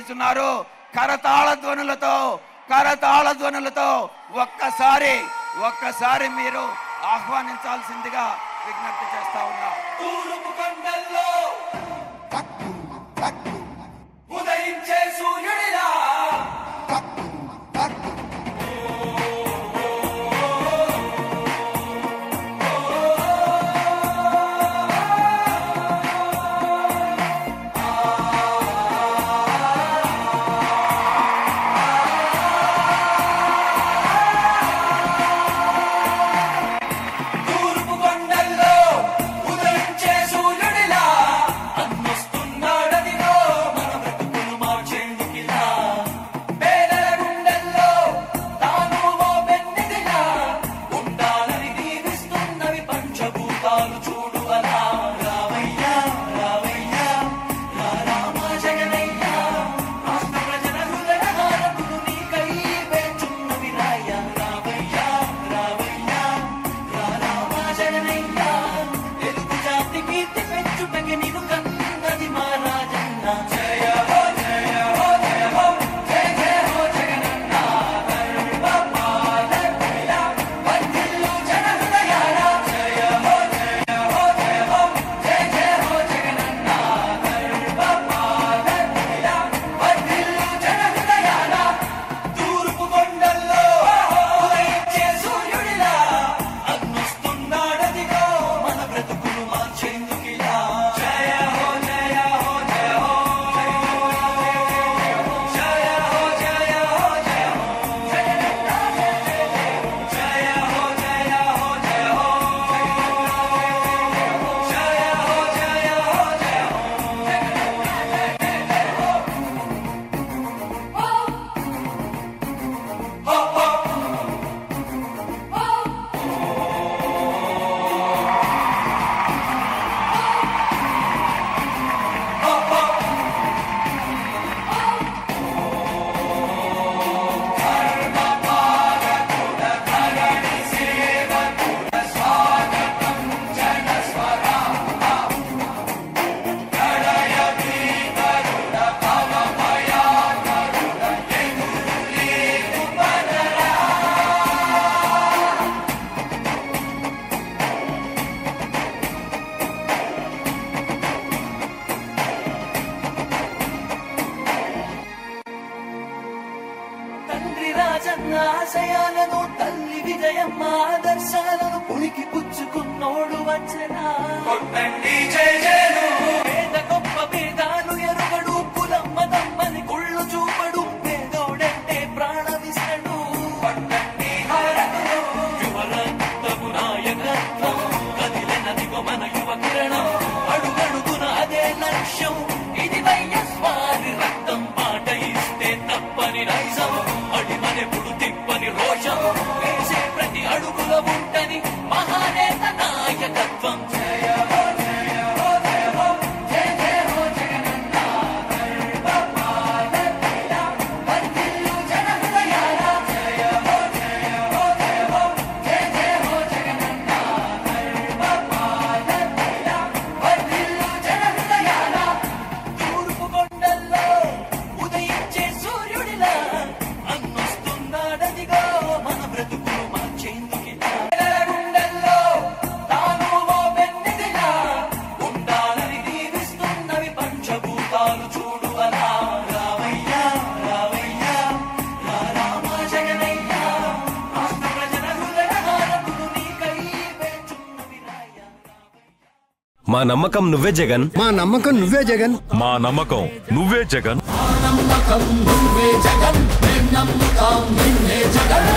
ఆహ్వానిస్తున్నారు కరతాళ ధ్వనులతో ఒక్కసారి మీరు ఆహ్వానించాల్సిందిగా విజ్ఞప్తి చేస్తా ఉన్నా. తూర్పు కొండల్లో ఉదయించే సూర్యుడిలా ఆశయాలను తల్లి విజయమ్మ ఆదర్శాలను పులికి పుచ్చుకున్నోడు వచ్చనా కొట్టండి జై జయలు పేద గొప్ప భేదాలు ఎరుగడు కులమ్మ తమ్మని కుళ్ళు చూపడు పేదోడంటే ప్రాణమిస్తడు పట్టండి హారతులు యువరక్తము నాయకత్వం కదిలినదిగో మన యువ కిరణం అడుగడుగున అదే లక్ష్యం ఇది వైఎస్వారి రక్తం పాట ఇస్తే తప్పని నైజం అడిమనెప్పుడు తిప్పని రోషం వేసే ప్రతి అడుగుల ఉంటని మహానేత నాయకత్వం జయ హో జయ హో జయ హో జయ జయ హో జగనన్న గర్భపాలకిల వర్ధిల్లు జన హృదయాల జయ హో జయ హో జయ హో జయ జయ హో జగనన్న గర్భపాలకిల వర్ధిల్లు జన హృదయాల తూర్పు కొండల్లో ఉదయించే సూర్యుడిలా అన్నొస్తున్నాడదిగో మన బ్రతుకులు మార్చేందుకిలా గుండెల్లో తాను ఓ వెన్నెదిలా ఉండాలని దీవిస్తున్నవి పంచభూతాలు చూడు అలా రావయ్యా రావయ్యా రామ జగనయ్యా రాష్ట్ర ప్రజల హృదయ హారతులు నీకై వేచున్నవి రాయ మా నమ్మకం నువ్వే జగన్ మా నమ్మకం నువ్వే జగన్ మా నమ్మకం నువ్వే జగన్ నమ్మకం నువ్వే జగన్ నమ్ముతాం నిన్నే జగన్